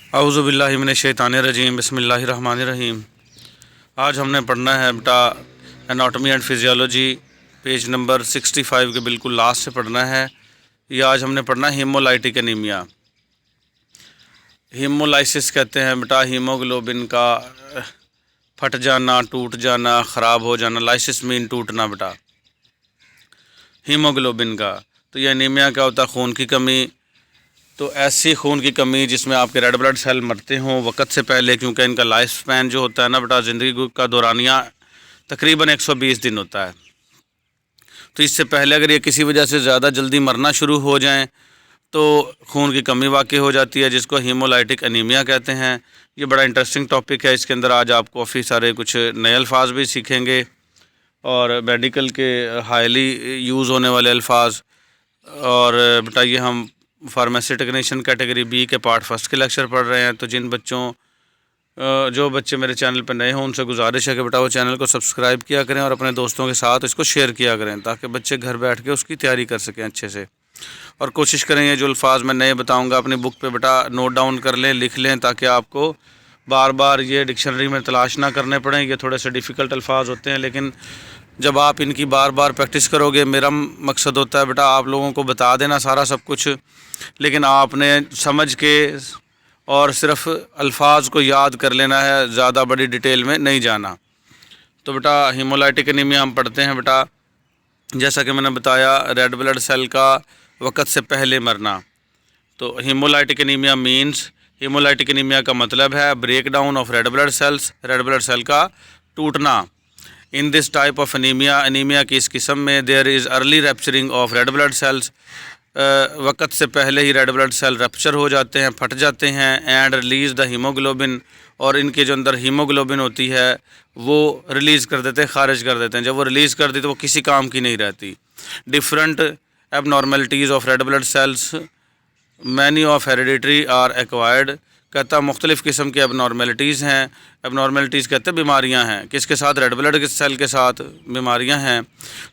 औज़ु बिल्लाहि मिनश शैतानिर रजीम बिस्मिल्लाहिर्रहमानिर्रहीम। आज हमने पढ़ना है बेटा anatomy and physiology, page number 65 के बिल्कुल लास्ट से पढ़ना है। ये आज हमने पढ़ना हीमोलाइटिक एनीमिया। हीमोलाइसिस कहते हैं बेटा हीमोग्लोबिन का फट जाना, टूट जाना, ख़राब हो जाना। लाइसिस मीन टूटना बेटा हीमोग्लोबिन का। तो ये एनीमिया क्या होता है? खून की कमी। तो ऐसी खून की कमी जिसमें आपके रेड ब्लड सेल मरते हों वक़्त से पहले, क्योंकि इनका लाइफ स्पैन जो होता है ना बेटा, ज़िंदगी का दौरानिया तकरीबन 120 दिन होता है। तो इससे पहले अगर ये किसी वजह से ज़्यादा जल्दी मरना शुरू हो जाएं तो खून की कमी वाक़ई हो जाती है, जिसको हीमोलाइटिक एनीमिया कहते हैं। ये बड़ा इंटरेस्टिंग टॉपिक है। इसके अंदर आज आप काफ़ी सारे कुछ नए अल्फाज भी सीखेंगे और मेडिकल के हाईली यूज़ होने वाले अल्फाज। और बेटा ये हम फार्मेसी टेक्नीशियन कैटेगरी बी के पार्ट फर्स्ट के लेक्चर पढ़ रहे हैं। तो जिन बच्चों जो बच्चे मेरे चैनल पर नए हों उनसे गुजारिश है कि बेटा वो चैनल को सब्सक्राइब किया करें और अपने दोस्तों के साथ इसको शेयर किया करें, ताकि बच्चे घर बैठ के उसकी तैयारी कर सकें अच्छे से। और कोशिश करें ये जो अल्फाज मैं नए बताऊँगा अपनी बुक पर बेटा नोट डाउन कर लें, लिख लें, ताकि आपको बार बार ये डिक्शनरी में तलाश ना करने पड़ें। ये थोड़े से डिफ़िकल्ट अल्फाज होते हैं, लेकिन जब आप इनकी बार बार प्रैक्टिस करोगे, मेरा मकसद होता है बेटा आप लोगों को बता देना सारा सब कुछ, लेकिन आपने समझ के और सिर्फ अल्फाज को याद कर लेना है, ज़्यादा बड़ी डिटेल में नहीं जाना। तो बेटा हीमोलाइटिक एनीमिया हम पढ़ते हैं बेटा, जैसा कि मैंने बताया रेड ब्लड सेल का वक़्त से पहले मरना। तो haemolytic anaemia means, haemolytic anaemia का मतलब है break down of red blood cells, red blood cell का टूटना। In this type of anaemia, anaemia की इस किस्म में there is early rupturing of red blood cells, वक़्त से पहले ही रेड ब्लड सेल रैप्चर हो जाते हैं, फट जाते हैं। एंड रिलीज़ द हीमोग्लोबिन, और इनके जो अंदर हीमोग्लोबिन होती है वो रिलीज़ कर देते हैं, ख़ारिज कर देते हैं। जब वो रिलीज़ कर दी तो वो किसी काम की नहीं रहती। Different abnormalities of red blood cells, many of hereditary or acquired, कहता मुख्तलिफ़ किस्म की एबनॉर्मेलिटीज़ हैं। एबनॉर्मेलिटीज़ कहते हैं बीमारियां हैं, किसके साथ? रेड ब्लड के सेल के साथ बीमारियां हैं।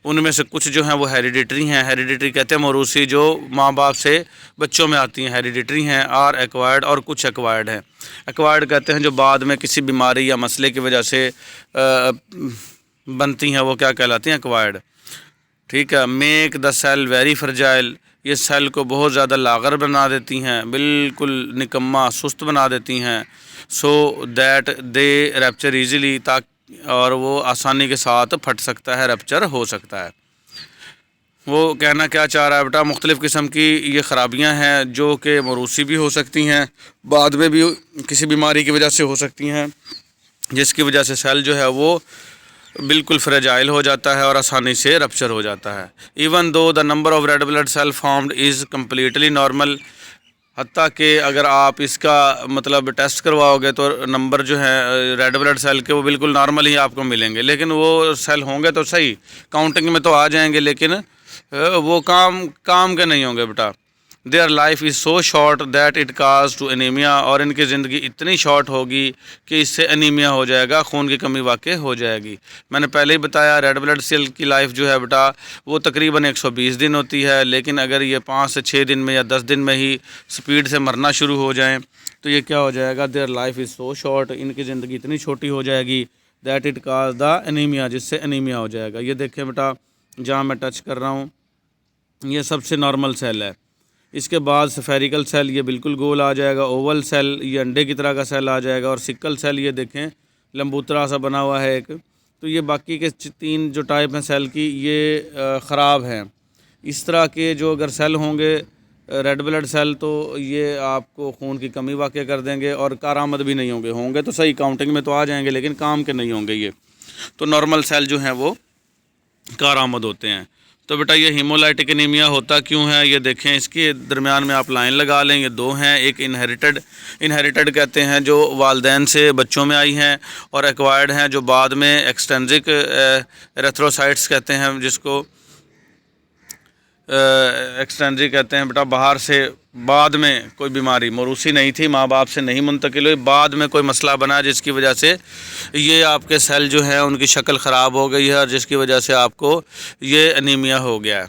उनमें से कुछ जो हैं वो हेरिडिटरी हैं। हेरिडिटरी कहते हैं मौरूसी, जो माँ बाप से बच्चों में आती हैं, हेरिडिटरी हैं। आर एक्वायर्ड, और कुछ एक्वायर्ड हैं। एक्वायर्ड कहते हैं जो बाद में किसी बीमारी या मसले की वजह से बनती हैं, वो क्या कहलाती हैं? एक्वायर्ड। ठीक है। Make the cell very fragile, ये सेल को बहुत ज़्यादा लागर बना देती हैं, बिल्कुल निकम्मा सुस्त बना देती हैं। So that they rapture easily, ताकि और वो आसानी के साथ फट सकता है, रैप्चर हो सकता है। वो कहना क्या चाह रहा है बेटा, मुख्तलिफ़ किस्म की ये ख़राबियाँ हैं जो कि मौरूसी भी हो सकती हैं, बाद में भी किसी बीमारी की वजह से हो सकती हैं, जिसकी वजह से सेल जो है वो बिल्कुल फ्रेजाइल हो जाता है और आसानी से रप्चर हो जाता है। Even though the number of red blood cell formed is completely normal, हत्ता कि अगर आप इसका मतलब टेस्ट करवाओगे तो नंबर जो है रेड ब्लड सेल के वो बिल्कुल नॉर्मल ही आपको मिलेंगे। लेकिन वो सेल होंगे तो सही, काउंटिंग में तो आ जाएंगे, लेकिन वो काम के नहीं होंगे बेटा। Their life is so short that it cause to anaemia, और इनकी ज़िंदगी इतनी शॉर्ट होगी कि इससे एनीमिया हो जाएगा, खून की कमी वाक़ई हो जाएगी। मैंने पहले ही बताया रेड ब्लड सेल की लाइफ जो है बेटा वो तकरीबन 120 दिन होती है, लेकिन अगर ये 5 से 6 दिन में या 10 दिन में ही स्पीड से मरना शुरू हो जाएँ तो ये क्या हो जाएगा? Their life is so short, इनकी ज़िंदगी इतनी छोटी हो जाएगी that it cause the anaemia, जिससे एनीमिया हो जाएगा। ये देखें बेटा, जहाँ मैं टच कर रहा हूँ ये सबसे नॉर्मल सेल है। इसके बाद स्फेरिकल सेल, ये बिल्कुल गोल आ जाएगा। ओवल सेल, ये अंडे की तरह का सेल आ जाएगा। और सिकल सेल, ये देखें लंबूतरा सा बना हुआ है एक। तो ये बाकी के 3 जो टाइप हैं सेल की, ये ख़राब हैं। इस तरह के जो अगर सेल होंगे रेड ब्लड सेल, तो ये आपको खून की कमी वाक़ई कर देंगे और कारआमद भी नहीं होंगे तो सही, काउंटिंग में तो आ जाएंगे लेकिन काम के नहीं होंगे ये। तो नॉर्मल सेल जो हैं वो कारआमद होते हैं। तो बेटा ये हीमोलाइटिक एनीमिया होता क्यों है ये देखें, इसके दरमियान में आप लाइन लगा लें। ये 2 हैं, एक इनहेरिटेड कहते हैं जो वालदैन से बच्चों में आई हैं, और एक्वायर्ड हैं जो बाद में एक्सटेंसिक एरिथ्रोसाइट्स कहते हैं, जिसको एक्सटेंसिक कहते हैं बेटा। बाहर से बाद में कोई बीमारी, मौरूसी नहीं थी, माँ बाप से नहीं मुंतकिल हुई, बाद में कोई मसला बना जिसकी वजह से ये आपके सेल जो हैं उनकी शक्ल ख़राब हो गई है और जिसकी वजह से आपको ये एनीमिया हो गया है।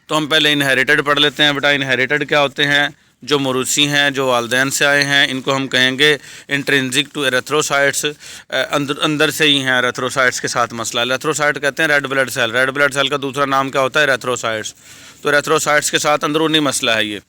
तो हम पहले इनहेरिटेड पढ़ लेते हैं बेटा। इनहेरिटेड क्या होते हैं? जो मरूसी हैं, जो वालदैन से आए हैं, इनको हम कहेंगे इंट्रिंसिक टू एरेथ्रोसाइट्स, अंदर से ही हैं एरेथ्रोसाइट्स के साथ मसला। एरेथ्रोसाइट कहते हैं red blood cell. Red blood cell का दूसरा नाम क्या होता है? एरेथ्रोसाइट्स। तो एरेथ्रोसाइट्स के साथ अंदरूनी मसला है ये।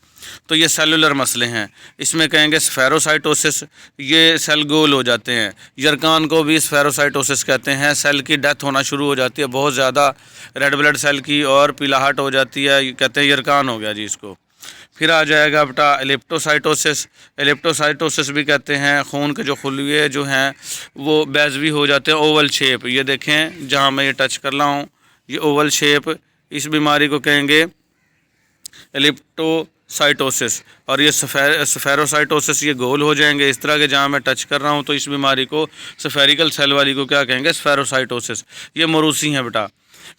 तो ये सेलुलर मसले हैं। इसमें कहेंगे स्फेरोसाइटोसिस, ये सेल गोल हो जाते हैं। यरकान को भी स्फेरोसाइटोसिस कहते हैं। सेल की डेथ होना शुरू हो जाती है बहुत ज़्यादा रेड ब्लड सेल की, और पीलाहट हो जाती है, कहते हैं यरकान हो गया जी इसको। फिर आ जाएगा बेटा एलिप्टोसाइटोसिस। एलिप्टोसाइटोसिस भी कहते हैं, खून के जो खुलवे जो हैं वो बैजवी हो जाते हैं, ओवल शेप। ये देखें जहाँ मैं ये टच कर रहा हूँ, ये ओवल शेप, इस बीमारी को कहेंगे एलिप्टोसाइटोसिस। और ये स्फेरोसाइटोसिस, ये गोल हो जाएंगे इस तरह के जहाँ मैं टच कर रहा हूँ। तो इस बीमारी को, स्फेरिकल सेल वाली को क्या कहेंगे? स्फेरोसाइटोसिस। ये मरूसी हैं बेटा।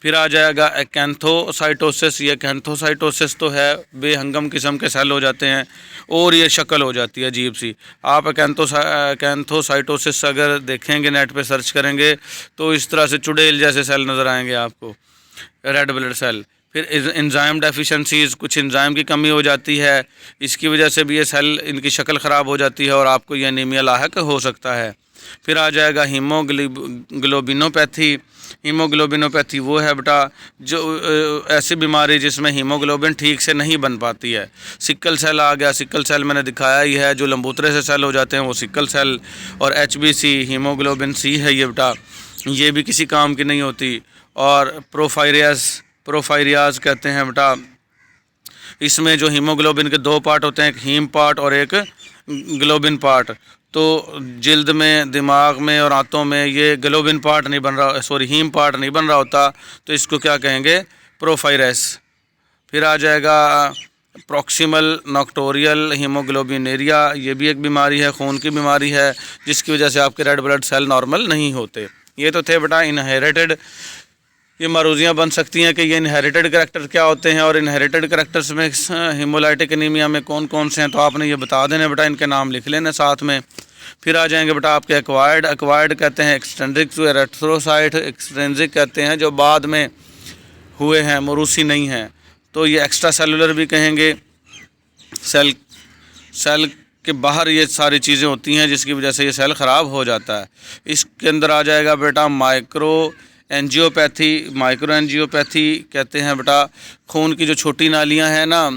फिर आ जाएगा कैंथोसाइटोसिस। ये कैंथोसाइटोसिस तो है, बेहंगम किस्म के सेल हो जाते हैं और ये शक्ल हो जाती है अजीब सी। आप कैंथोसाइटोसिस अगर देखेंगे, नेट पे सर्च करेंगे, तो इस तरह से चुड़ैल जैसे सेल नज़र आएंगे आपको, रेड ब्लड सेल। फिर एंजाइम डेफिशिएंसीज, कुछ एंजाइम की कमी हो जाती है, इसकी वजह से भी ये सेल, इनकी शक्ल ख़राब हो जाती है और आपको ये एनीमिया लाहक हो सकता है। फिर आ जाएगा हीमोग्लोबिनोपैथी। हीमोग्लोबिनोपैथी वो है बेटा जो ऐसी बीमारी जिसमें हीमोग्लोबिन ठीक से नहीं बन पाती है। सिक्कल सेल आ गया। सिक्कल सेल मैंने दिखाया ही है, जो लंबूतरे से सेल हो जाते हैं वो सिक्कल सेल। और HbC, हीमोग्लोबिन C है ये बेटा, ये भी किसी काम की नहीं होती। और प्रोफायरियाज कहते हैं बेटा, इसमें जो हीमोग्लोबिन के 2 पार्ट होते हैं, एक हीम पार्ट और एक ग्लोबिन पार्ट। तो जिल्द में, दिमाग में और आंतों में ये ग्लोबिन पार्ट नहीं बन रहा, सॉरी हीम पार्ट नहीं बन रहा होता, तो इसको क्या कहेंगे? प्रोफायरस। फिर आ जाएगा प्रॉक्सिमल नॉक्टोरियल हीमोग्लोबिनेरिया। ये भी एक बीमारी है, खून की बीमारी है, जिसकी वजह से आपके रेड ब्लड सेल नॉर्मल नहीं होते। ये तो थे बेटा इनहेरिटेड। ये मरूजियाँ बन सकती हैं कि ये इनहेरिटेड करैक्टर क्या होते हैं, और इनहेरिटेड करैक्टर्स में हीमोलाइटिक एनीमिया में कौन कौन से हैं, तो आपने ये बता देना बेटा, इनके नाम लिख लेना साथ में। फिर आ जाएंगे बेटा आपके एक्वायर्ड। एक्वायर्ड कहते हैं एक्सट्रिंसिक टू एरेथ्रोसाइट। एक्सट्रिंसिक कहते हैं जो बाद में हुए हैं, मरूसी नहीं हैं। तो ये एक्स्ट्रा सेलुलर भी कहेंगे। सेल के बाहर ये सारी चीज़ें होती हैं जिसकी वजह से ये सेल ख़राब हो जाता है। इसके अंदर आ जाएगा बेटा माइक्रो एंजियोपैथी कहते हैं बेटा, खून की जो छोटी नालियां हैं ना,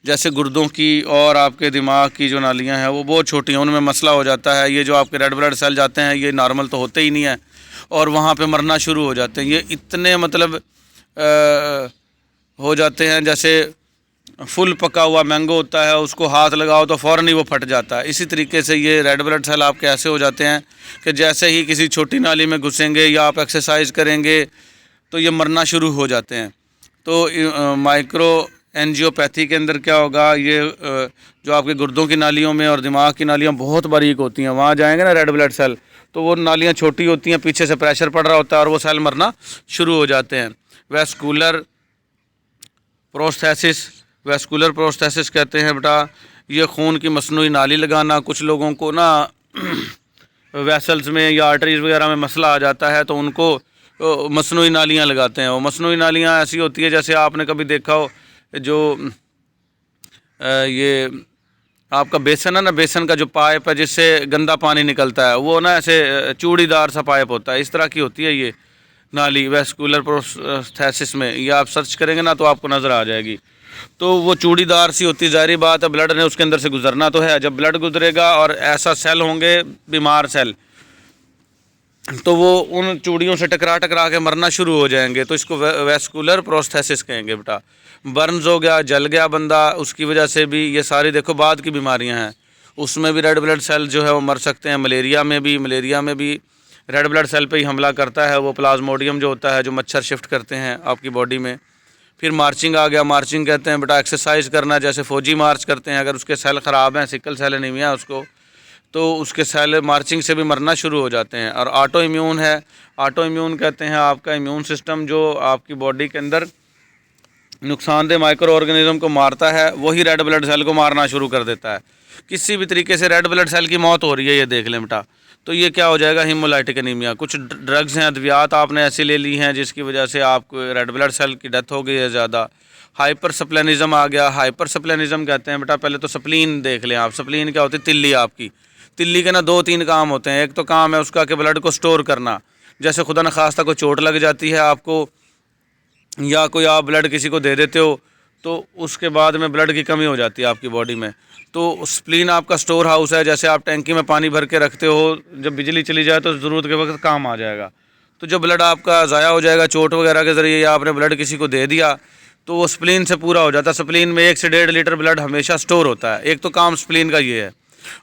जैसे गुर्दों की और आपके दिमाग की जो नालियां हैं वो बहुत छोटी हैं, उनमें मसला हो जाता है। ये जो आपके रेड ब्लड सेल जाते हैं ये नॉर्मल तो होते ही नहीं है और वहाँ पे मरना शुरू हो जाते हैं। ये इतने मतलब हो जाते हैं जैसे फुल पका हुआ मैंगो होता है, उसको हाथ लगाओ तो फ़ौरन ही वो फट जाता है। इसी तरीके से ये रेड ब्लड सेल आपके ऐसे हो जाते हैं कि जैसे ही किसी छोटी नाली में घुसेंगे या आप एक्सरसाइज करेंगे तो ये मरना शुरू हो जाते हैं। तो माइक्रो एंजियोपैथी के अंदर क्या होगा, ये जो आपके गुर्दों की नालियों में और दिमाग की नालियाँ बहुत बारीक होती हैं, वहाँ जाएंगे ना रेड ब्लड सेल, तो वो नालियाँ छोटी होती हैं, पीछे से प्रेशर पड़ रहा होता है और वो सेल मरना शुरू हो जाते हैं। वेस्कुलर प्रोस्थेसिस कहते हैं बेटा, ये खून की मसनूई नाली लगाना। कुछ लोगों को ना वेसल्स में या आर्टरीज वगैरह में मसला आ जाता है तो उनको मसनूई नालियाँ लगाते हैं। वो मसनूई नालियाँ ऐसी होती है जैसे आपने कभी देखा हो जो ये आपका बेसन है ना, बेसन का जो पाइप है जिससे गंदा पानी निकलता है, वो ना ऐसे चूड़ीदार सा पाइप होता है, इस तरह की होती है ये नाली वेस्कुलर प्रोस्थेसिस में। ये आप सर्च करेंगे ना तो आपको नज़र आ जाएगी। तो वो चूड़ीदार सी होती, ज़ाहिर बात है ब्लड ने उसके अंदर से गुजरना तो है। जब ब्लड गुजरेगा और ऐसा सेल होंगे बीमार सेल, तो वो उन चूड़ियों से टकरा के मरना शुरू हो जाएंगे। तो इसको वेस्कुलर प्रोस्थेसिस कहेंगे बेटा। बर्न्स हो गया, जल गया बंदा, उसकी वजह से भी ये सारी देखो बाद की बीमारियां हैं, उसमें भी रेड ब्लड सेल जो है वो मर सकते हैं। मलेरिया में भी रेड ब्लड सेल पे ही हमला करता है, वो प्लाज्मोडियम जो होता है जो मच्छर शिफ्ट करते हैं आपकी बॉडी में। फिर मार्चिंग आ गया। मार्चिंग कहते हैं बेटा एक्सरसाइज करना, जैसे फ़ौजी मार्च करते हैं, अगर उसके सेल ख़राब हैं, सिकल सेल एनीमिया है उसको, तो उसके सेल मार्चिंग से भी मरना शुरू हो जाते हैं। और ऑटो इम्यून है। ऑटो इम्यून कहते हैं आपका इम्यून सिस्टम जो आपकी बॉडी के अंदर नुकसानदेह माइक्रो ऑर्गेनिज्म को मारता है, वही रेड ब्लड सेल को मारना शुरू कर देता है। किसी भी तरीके से रेड ब्लड सेल की मौत हो रही है, ये देख लें बेटा। तो ये क्या हो जाएगा, हीमोलाइटिक एनीमिया। कुछ ड्रग्स हैं, अद्वियात आपने ऐसी ले ली हैं जिसकी वजह से आपको रेड ब्लड सेल की डेथ हो गई है ज़्यादा। हाइपर सप्लेनिज़म आ गया। हाइपर सप्लेनिज़म कहते हैं बेटा, पहले तो स्प्लीन देख लें आप। स्प्लीन क्या होती है, तिल्ली आपकी। तिल्ली के ना 2-3 काम होते हैं। एक तो काम है उसका कि ब्लड को स्टोर करना, जैसे खुदा न खास्ता कोई चोट लग जाती है आपको, या कोई आप ब्लड किसी को दे देते हो, तो उसके बाद में ब्लड की कमी हो जाती है आपकी बॉडी में, तो स्प्लीन आपका स्टोर हाउस है। जैसे आप टैंकी में पानी भर के रखते हो, जब बिजली चली जाए तो ज़रूरत के वक्त काम आ जाएगा। तो जब ब्लड आपका ज़ाया हो जाएगा चोट वगैरह के ज़रिए, या आपने ब्लड किसी को दे दिया, तो वो स्प्लीन से पूरा हो जाता है। स्प्लीन में 1 से 1.5 लीटर ब्लड हमेशा स्टोर होता है। एक तो काम स्प्लीन का ये है।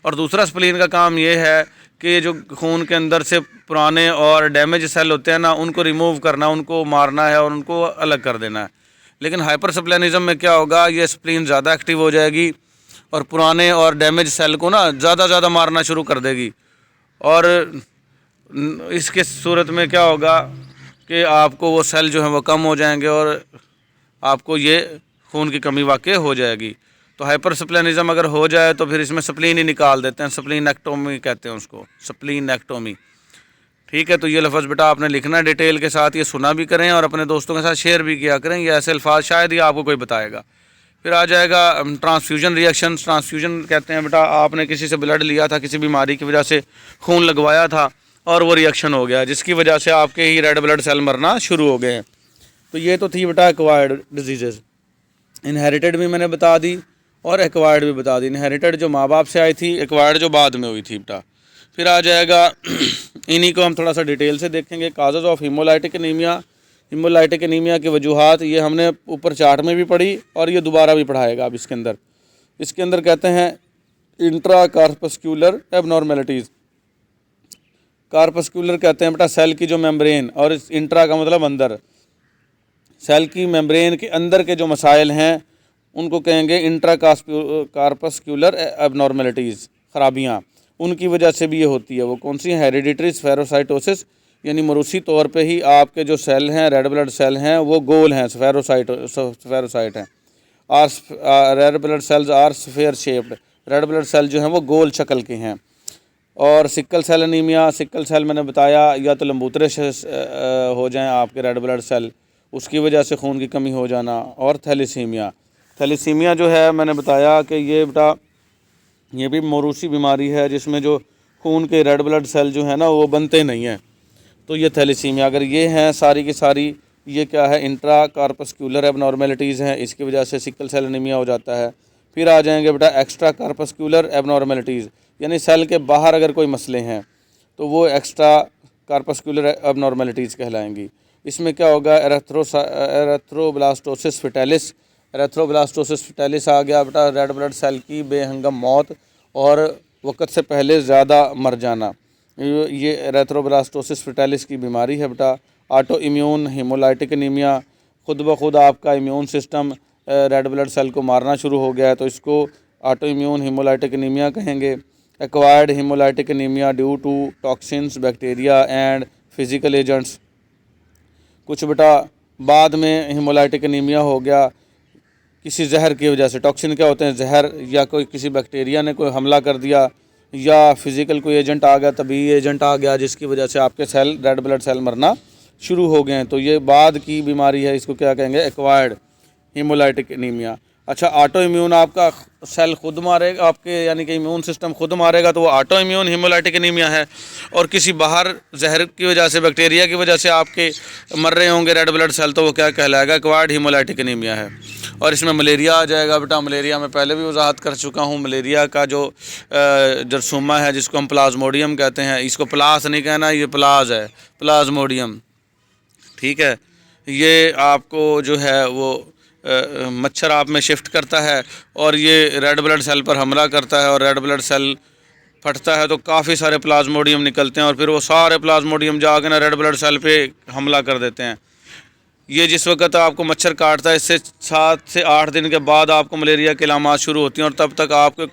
और दूसरा स्प्लीन का काम ये है कि जो खून के अंदर से पुराने और डैमेज सेल होते हैं ना, उनको रिमूव करना, उनको मारना है और उनको अलग कर देना है। लेकिन हाइपरसप्लेनिज्म में क्या होगा, ये स्प्लीन ज़्यादा एक्टिव हो जाएगी और पुराने और डैमेज सेल को ना ज़्यादा मारना शुरू कर देगी। और इसके सूरत में क्या होगा कि आपको वो सेल जो है वो कम हो जाएंगे और आपको ये खून की कमी वाकई हो जाएगी। तो हाइपरसप्लेनिज्म अगर हो जाए तो फिर इसमें स्प्लीन ही निकाल देते हैं। स्प्लीनेक्टोमी कहते हैं उसको, स्प्लीनेक्टोमी। ठीक है, तो ये लफ्ज़ बेटा आपने लिखना है डिटेल के साथ, ये सुना भी करें और अपने दोस्तों के साथ शेयर भी किया करें। ये ऐसे अल्फाज शायद ही आपको कोई बताएगा। फिर आ जाएगा ट्रांसफ्यूजन रिएक्शन। ट्रांसफ्यूजन कहते हैं बेटा, आपने किसी से ब्लड लिया था, किसी बीमारी की वजह से खून लगवाया था और वो रिएक्शन हो गया, जिसकी वजह से आपके ही रेड ब्लड सेल मरना शुरू हो गए हैं। तो ये तो थी बेटा एक्वायर्ड डिजीज़। इनहेरिटेड भी मैंने बता दी और एक्वायर्ड भी बता दी। इनहेरिटेड जो माँ बाप से आई थी, एक्वायर्ड जो बाद में हुई थी बेटा। फिर आ जाएगा इन्हीं को हम थोड़ा सा डिटेल से देखेंगे। Causes of haemolytic anaemia. Haemolytic anaemia की वजूहात ये हमने ऊपर चार्ट में भी पढ़ी और ये दोबारा भी पढ़ाएगा अब इसके अंदर कहते हैं इंट्रा कार्पस्क्यूलर एबनॉर्मेलिटीज़। कार्पस्क्यूलर कहते हैं बेटा सेल की जो मेम्ब्रेन, और इस इंट्रा का मतलब अंदर। सेल की मेम्ब्रेन के अंदर के जो मसाइल हैं उनको कहेंगे इंट्रा कार्पस्क्यूलर एबनॉर्मेलिटीज़, ख़राबियाँ। उनकी वजह से भी ये होती है। वो कौन सी है, हेरिडिटरी स्फेरोसाइटोसिस, यानी मरूसी तौर पे ही आपके जो सेल हैं, रेड ब्लड सेल हैं, वो गोल हैं, स्फेरोसाइट हैं। Red blood cells are sphere shaped. Red blood cell जो हैं वो गोल शक्ल के हैं। और sickle cell anaemia, sickle cell मैंने बताया, या तो लंबूतरे हो जाएं आपके रेड ब्लड सेल, उसकी वजह से खून की कमी हो जाना। और थैलेसीमिया, थैलेसीमिया जो है मैंने बताया कि ये बेटा ये भी मौरूसी बीमारी है जिसमें जो खून के रेड ब्लड सेल जो है ना वो बनते नहीं हैं। तो ये थैलेसीमिया, अगर ये हैं सारी की सारी, ये क्या है, इंट्रा कार्पस्क्यूलर एबनॉर्मेलिटीज़ हैं, इसकी वजह से सिक्कल सेल एनीमिया हो जाता है। फिर आ जाएंगे बेटा एक्स्ट्रा कार्पस्क्यूलर एबनॉर्मेलिटीज़, यानी सेल के बाहर अगर कोई मसले हैं तो वो एक्स्ट्रा कार्पस्क्यूलर एबनॉर्मेलिटीज़ कहलाएंगी। इसमें क्या होगा, एरेथ्रोब्लास्टोसिस फिटेलिस। एरेथ्रोब्लास्टोसिस फिटेलिस आ गया बेटा, रेड ब्लड सेल की बेहंगम मौत और वक्त से पहले ज़्यादा मर जाना। ये एरेथ्रोब्लास्टोसिस फिटेलिस की बीमारी है बेटा। ऑटो इम्यून हीमोलाइटिक एनीमिया, खुद ब खुद आपका immune system red blood cell को मारना शुरू हो गया है, तो इसको ऑटो इम्यून हीमोलाइटिक एनीमिया कहेंगे। Acquired haemolytic anaemia due to toxins, bacteria and physical agents. कुछ बेटा बाद में हीमोलाइटिक एनीमिया हो गया किसी जहर की वजह से। टॉक्सिन क्या होते हैं, जहर, या कोई किसी बैक्टीरिया ने कोई हमला कर दिया, या फिज़िकल कोई एजेंट आ गया, तभी एजेंट आ गया जिसकी वजह से आपके सेल, रेड ब्लड सेल मरना शुरू हो गए हैं। तो ये बाद की बीमारी है, इसको क्या कहेंगे, एक्वायर्ड हीमोलाइटिक एनीमिया। अच्छा, ऑटो इम्यून आपका सेल खुद मारेगा आपके, यानी कि इम्यून सिस्टम खुद मारेगा, तो वो ऑटो इम्यून हीमोलाइटिक एनीमिया है। और किसी बाहर जहर की वजह से, बैक्टीरिया की वजह से आपके मर रहे होंगे रेड ब्लड सेल, तो वो क्या कहलाएगा, एक्वायर्ड हीमोलाइटिक एनीमिया है। और इसमें मलेरिया आ जाएगा बेटा। मलेरिया में पहले भी वजाहत कर चुका हूँ। मलेरिया का जो जरसूमा है, जिसको हम प्लाज्मोडियम कहते हैं, इसको प्लास नहीं कहना, ये प्लाज है, प्लाज्मोडियम। ठीक है, ये आपको जो है वो मच्छर आप में शिफ्ट करता है और ये रेड ब्लड सेल पर हमला करता है, और रेड ब्लड सेल फटता है तो काफ़ी सारे प्लाज्मोडियम निकलते हैं, और फिर वो सारे प्लाज्मोडियम जाके ना रेड ब्लड सेल पे हमला कर देते हैं। ये जिस वक्त आपको मच्छर काटता है, इससे 7 से 8 दिन के बाद आपको मलेरिया की अलामात शुरू होती हैं, और तब तक आपके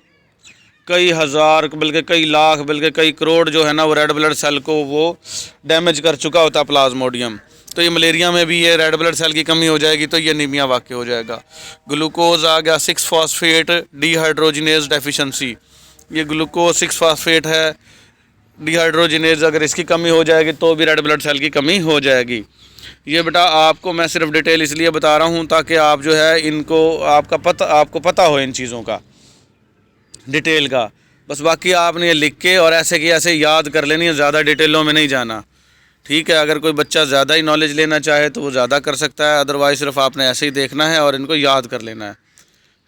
कई हज़ार, बल्कि कई लाख, बल्कि कई करोड़ जो है ना वो रेड ब्लड सेल को वो डैमेज कर चुका होता है प्लाज्मोडियम। तो ये मलेरिया में भी ये रेड ब्लड सेल की कमी हो जाएगी, तो ये एनीमिया वाक़ई हो जाएगा। ग्लूकोज आ गया, 6-फॉस्फेट डीहाइड्रोजिनेज डेफिशिएंसी। ये ग्लूकोज 6-फॉस्फेट है, डिहाइड्रोजिनेज अगर इसकी कमी हो जाएगी तो भी रेड ब्लड सेल की कमी हो जाएगी। ये बेटा आपको मैं सिर्फ डिटेल इसलिए बता रहा हूँ ताकि आप जो है इनको आपको पता हो इन चीज़ों का डिटेल का। बस बाकी आपने ये लिख के और ऐसे कि ऐसे याद कर लेनी है, ज़्यादा डिटेलों में नहीं जाना। ठीक है, अगर कोई बच्चा ज़्यादा ही नॉलेज लेना चाहे तो वो ज़्यादा कर सकता है, अदरवाइज़ सिर्फ आपने ऐसे ही देखना है और इनको याद कर लेना है।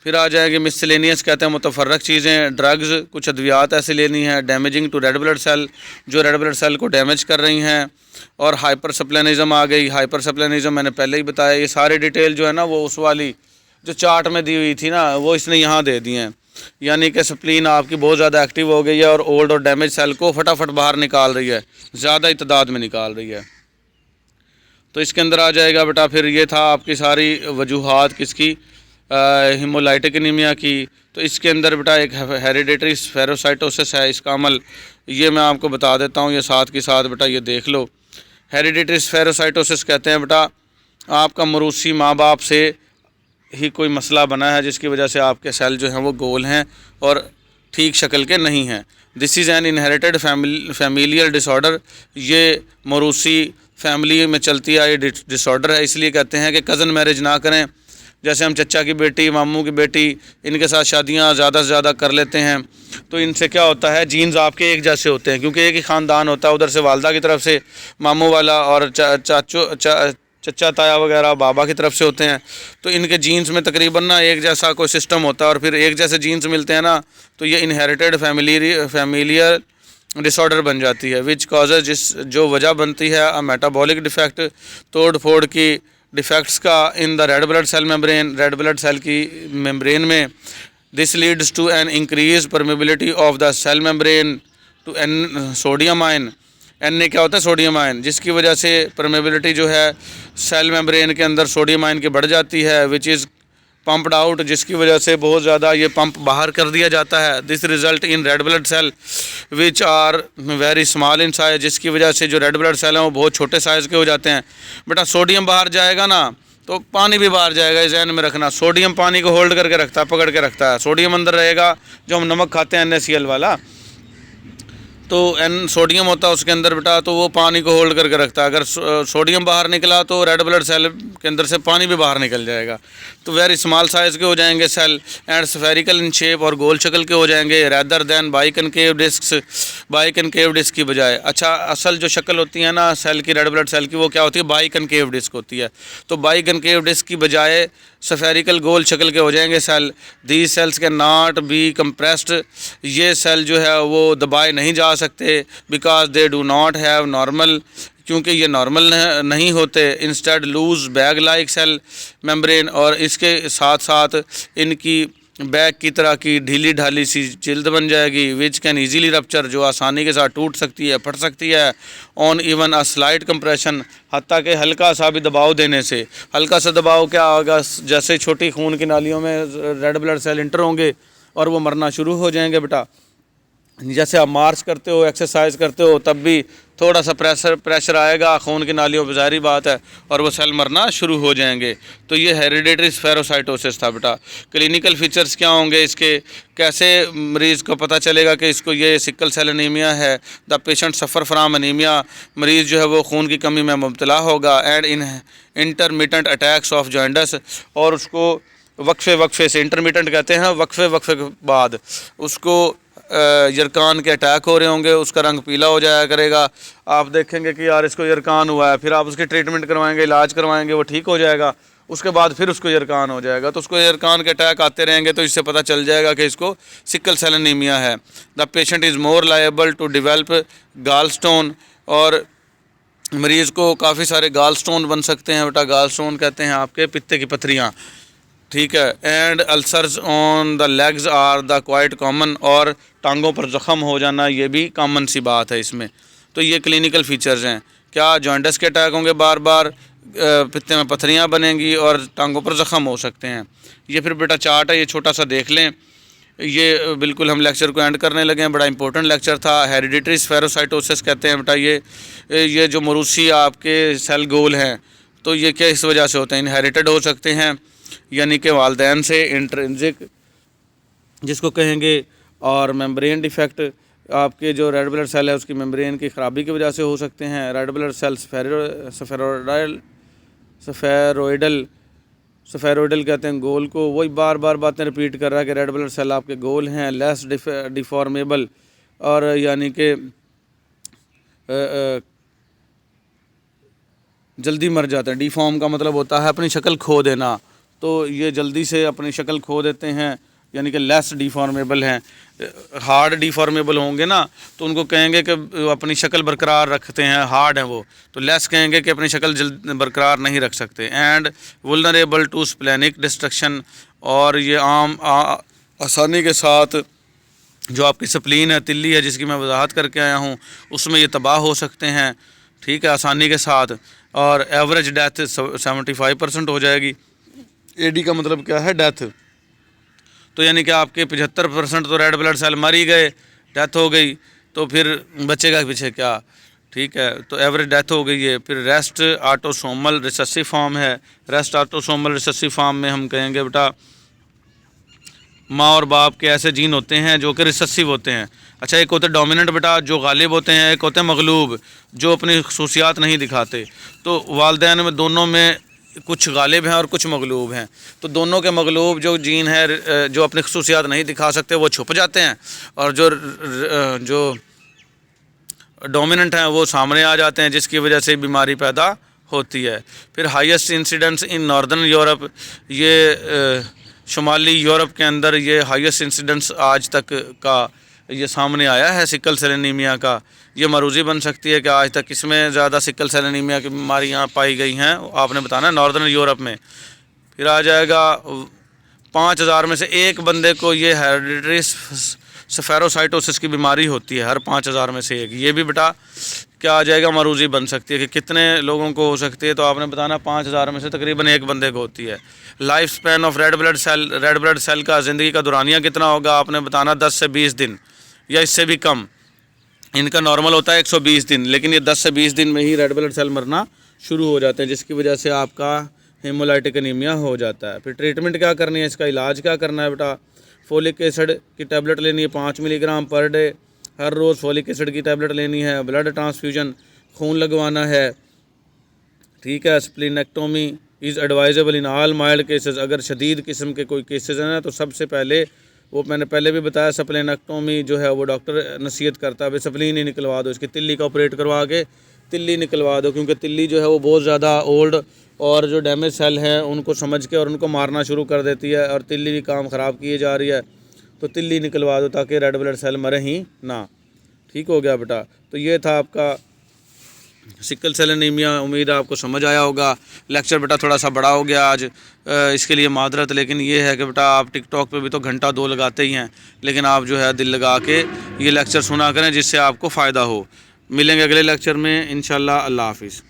फिर आ जाएंगे मिसलेनियस, कहते हैं मुतफर्रक चीज़ें, ड्रग्स, कुछ अद्वियात ऐसे लेनी है damaging to red blood cell, जो रेड ब्लड सेल को डैमेज कर रही हैं। और हाइपर सप्लेनिज़म आ गई। हाइपर सप्लेनिज़म मैंने पहले ही बताया। ये सारे डिटेल जो है ना वो उस वाली जो चार्ट में दी हुई थी ना वो इसने यहाँ दे दी हैं। यानी कि स्प्लीन आपकी बहुत ज़्यादा एक्टिव हो गई है और ओल्ड और डैमेज सेल को फटाफट बाहर निकाल रही है, ज़्यादा ही तादाद में निकाल रही है। तो इसके अंदर आ जाएगा बेटा। फिर ये था आपकी सारी वजूहात किसकी, हीमोलाइटिक एनीमिया की। तो इसके अंदर बेटा एक हेरिडेटरी स्फेरोसाइटोसिस है, इसका अमल ये मैं आपको बता देता हूँ, ये साथ के साथ बेटा ये देख लो। हेरिडेटरी स्फेरोसाइटोसिस कहते हैं बेटा आपका मरूसी माँ बाप से ही कोई मसला बना है जिसकी वजह से आपके सेल जो हैं वो गोल हैं और ठीक शक्ल के नहीं हैं। This is an inherited familial disorder. ये मरूसी फैमिली में चलती आई डिसऑर्डर है, इसलिए कहते हैं कि कज़न मैरिज ना करें। जैसे हम चचा की बेटी, मामू की बेटी, इनके साथ शादियां ज़्यादा से ज़्यादा कर लेते हैं तो इनसे क्या होता है, जीन्स आपके एक जैसे होते हैं क्योंकि एक ही ख़ानदान होता है। उधर से वालदा की तरफ से मामू वाला और चचा ताया वगैरह बाबा की तरफ से होते हैं, तो इनके जीन्स में तकरीबन ना एक जैसा कोई सिस्टम होता है और फिर एक जैसे जीन्स मिलते हैं ना तो ये इनहेरिटेड फैमिलियल डिसऑर्डर बन जाती है। विच कॉजेज, जो वजह बनती है अ मेटाबॉलिक डिफेक्ट, तोड़ फोड़ की डिफेक्ट्स का in the red blood cell membrane, red blood cell की मेम्ब्रेन में। This leads to an increase permeability of the cell membrane to an sodium ion. एन क्या होता है, सोडियम आयन, जिसकी वजह से परमेबिलिटी जो है सेल मेम्ब्रेन के अंदर सोडियम आयन की बढ़ जाती है। विच इज़ पम्प्ड आउट, जिसकी वजह से बहुत ज़्यादा ये पंप बाहर कर दिया जाता है। This result in red blood cell which are very small in size, जिसकी वजह से जो रेड ब्लड सेल हैं वो बहुत छोटे साइज़ के हो जाते हैं। बेटा सोडियम बाहर जाएगा ना तो पानी भी बाहर जाएगा, इस ध्यान में रखना। सोडियम पानी को होल्ड करके रखता है, पकड़ के रखता है। सोडियम अंदर रहेगा, जो हम नमक खाते हैं NaCl वाला, तो एन सोडियम होता है उसके अंदर बेटा, तो वो पानी को होल्ड करके रखता है। अगर सोडियम बाहर निकला तो रेड ब्लड सेल के अंदर से पानी भी बाहर निकल जाएगा। तो वेरी स्मॉल साइज़ के हो जाएंगे cell and spherical in shape, और गोल शक्ल के हो जाएंगे, rather than biconcave disc, biconcave disc की बजाय। अच्छा, असल जो शक्ल होती है ना सेल की, रेड ब्लड सेल की, वो क्या होती है, बाइकनकेव डिस्क होती है। तो बाइकनकेव डिस्क की बजाय स्फेरिकल गोल शक्ल के हो जाएंगे cell. These cells can not be compressed, ये सेल जो है वो दबाए नहीं जा सकते, because they do not have normal, क्योंकि ये नॉर्मल नहीं होते। Instead loose bag like cell membrane, और इसके साथ साथ इनकी बैग की तरह की ढीली ढाली सी जिल्द बन जाएगी। विच कैन ईजीली रप्चर, जो आसानी के साथ टूट सकती है, फट सकती है। On even a slight compression, हत्ता के हल्का सा भी दबाव देने से। हल्का सा दबाव क्या होगा, जैसे छोटी खून की नालियों में रेड ब्लड सेल इंटर होंगे और वो मरना शुरू हो जाएंगे बेटा। जैसे आप मार्च करते हो, एक्सरसाइज करते हो, तब भी थोड़ा सा प्रेशर आएगा खून की नालियों पर, ज़ाहिर बात है, और वो सेल मरना शुरू हो जाएंगे। तो ये हेरिडेटरी स्फेरोसाइटोसिस था बेटा। क्लिनिकल फीचर्स क्या होंगे इसके, कैसे मरीज़ को पता चलेगा कि इसको ये सिकल सेल एनीमिया है। The patient suffer from anaemia, मरीज़ जो है वो खून की कमी में मुब्तला होगा। And in intermittent attacks of joints, और उसको वक्फे से, इंटरमिटेंट कहते हैं वक्फे के बाद उसको यरकान के अटैक हो रहे होंगे, उसका रंग पीला हो जाया करेगा। आप देखेंगे कि यार इसको यरकान हुआ है, फिर आप उसकी ट्रीटमेंट करवाएंगे, इलाज करवाएंगे, वो ठीक हो जाएगा, उसके बाद फिर उसको यरकान हो जाएगा। तो उसको यरकान के अटैक आते रहेंगे, तो इससे पता चल जाएगा कि इसको सिकल सेल एनीमिया है। The patient is more liable to develop gall stone, और मरीज़ को काफ़ी सारे गाल स्टोन बन सकते हैं बेटा। गाल स्टोन कहते हैं आपके पित्ते की पथरियाँ, ठीक है। And ulcers on the legs are the quite common, और टांगों पर ज़ख़म हो जाना ये भी कॉमन सी बात है इसमें। तो ये क्लिनिकल फीचर्स हैं। क्या जॉइंटस के अटैक होंगे, बार बार पित्ते में पथरियाँ बनेंगी और टांगों पर ज़ख़म हो सकते हैं। ये फिर बेटा चार्ट है, ये छोटा सा देख लें। ये बिल्कुल हम लेक्चर को एंड करने लगे हैं, बड़ा इंपॉर्टेंट लेक्चर था। हेरिडिटरी स्फेरोसाइटोसिस कहते हैं बेटा ये जो मरूसी आपके सेल गोल हैं, तो ये क्या इस वजह से होते हैं, इनहेरिटेड हो सकते हैं, यानी कि वालदैन से, इंट्रिंसिक जिसको कहेंगे, और मेम्ब्रेन डिफेक्ट आपके जो रेड ब्लड सेल है उसकी मेम्ब्रेन की ख़राबी की वजह से हो सकते हैं। रेड ब्लड सेल सफेरोइडल कहते हैं गोल को। वही बार बार बातें रिपीट कर रहा है कि रेड ब्लड सेल आपके गोल हैं, लेस डिफॉर्मेबल, और यानी कि जल्दी मर जाते हैं। डिफॉर्म का मतलब होता है अपनी शक्ल खो देना, तो ये जल्दी से अपनी शक्ल खो देते हैं, यानी कि लेस डिफॉर्मेबल हैं। हार्ड डिफॉर्मेबल होंगे ना तो उनको कहेंगे कि अपनी शक्ल बरकरार रखते हैं, हार्ड हैं वो, तो लेस कहेंगे कि अपनी शक्ल जल्द बरकरार नहीं रख सकते। एंड वुल्नरेबल टू स्प्लेनिक डिस्ट्रक्शन, और ये आसानी के साथ जो आपकी स्प्लीन है, तिल्ली है, जिसकी मैं वजाहत करके आया हूँ, उसमें ये तबाह हो सकते हैं, ठीक है, आसानी के साथ। और एवरेज डेथ 75% हो जाएगी। एडी का मतलब क्या है? डेथ। तो यानी कि आपके 75% तो रेड ब्लड सेल मर ही गए, डेथ हो गई, तो फिर बचेगा पीछे क्या? ठीक है, तो एवरेज डेथ हो गई है। फिर रेस्ट ऑटोसोमल रिसेसिव फॉर्म है। रेस्ट ऑटोसोमल रिसेसिव फॉर्म में हम कहेंगे बेटा माँ और बाप के ऐसे जीन होते हैं जो कि रिसेसिव होते हैं। अच्छा, एक होते हैं डोमिनेंट बेटा जो गालिब होते हैं, एक होते हैं मगलूब जो अपनी खसूसियात नहीं दिखाते। तो वालिदैन में दोनों में कुछ गालिब हैं और कुछ मगलूब हैं। तो दोनों के मगलूब जो जीन है जो अपनी खसूसियात नहीं दिखा सकते वो छुप जाते हैं, और जो डोमिनेंट हैं वो सामने आ जाते हैं, जिसकी वजह से बीमारी पैदा होती है। फिर highest incidence in northern Europe, ये शुमाली यूरोप के अंदर ये हाईएस्ट इंसिडेंस आज तक का ये सामने आया है सिकल सेल एनीमिया का। ये मरूज़ी बन सकती है कि आज तक किसमें ज़्यादा सिकल सेल एनीमिया की बीमारियाँ पाई गई हैं, आपने बताना है नॉर्दर्न यूरोप में। फिर आ जाएगा 5000 में से एक बंदे को ये हेरिडिटरी स्फेरोसाइटोसिस की बीमारी होती है, हर 5000 में से एक। ये भी बेटा क्या आ जाएगा? मरूज़ी बन सकती है। कि कितने लोगों को हो सकती है? तो आपने बताना 5000 में से तकरीबन एक बंदे को होती है। Life span of red blood cell का ज़िंदगी का दौरानिया कितना होगा? आपने बताना 10 से 20 दिन या इससे भी कम। इनका नॉर्मल होता है 120 दिन, लेकिन ये 10 से 20 दिन में ही रेड ब्लड सेल मरना शुरू हो जाते हैं, जिसकी वजह से आपका हेमोलाइटिक एनीमिया हो जाता है। फिर ट्रीटमेंट क्या करनी है, इसका इलाज क्या करना है बेटा? फोलिक एसिड की टैबलेट लेनी है 5 मिलीग्राम पर डे, हर रोज़ फोलिक एसिड की टैबलेट लेनी है। ब्लड ट्रांसफ्यूजन, खून लगवाना है, ठीक है। Splenectomy is advisable in all mild cases, अगर शदीद किस्म के कोई केसेस हैं तो सबसे पहले वो मैंने पहले भी बताया, स्प्लीनेक्टोमी जो है वो डॉक्टर नसीहत करता है, स्प्लीन ही निकलवा दो, इसकी तिल्ली का ऑपरेट करवा के तिल्ली निकलवा दो, क्योंकि तिल्ली जो है वो बहुत ज़्यादा ओल्ड और जो डैमेज सेल हैं उनको समझ के और उनको मारना शुरू कर देती है, और तिल्ली भी काम ख़राब किए जा रही है, तो तिल्ली निकलवा दो ताकि रेड ब्लड सेल मरे ही ना। ठीक हो गया बेटा। तो ये था आपका सिकल सेल एनीमिया। उम्मीद है आपको समझ आया होगा। लेक्चर बेटा थोड़ा सा बड़ा हो गया आज, इसके लिए मादरत, लेकिन ये है कि बेटा आप टिकटॉक पे भी तो घंटा 2 लगाते ही हैं, लेकिन आप जो है दिल लगा के ये लेक्चर सुना करें जिससे आपको फ़ायदा हो। मिलेंगे अगले लेक्चर में इंशाल्लाह। अल्लाह हाफिज़।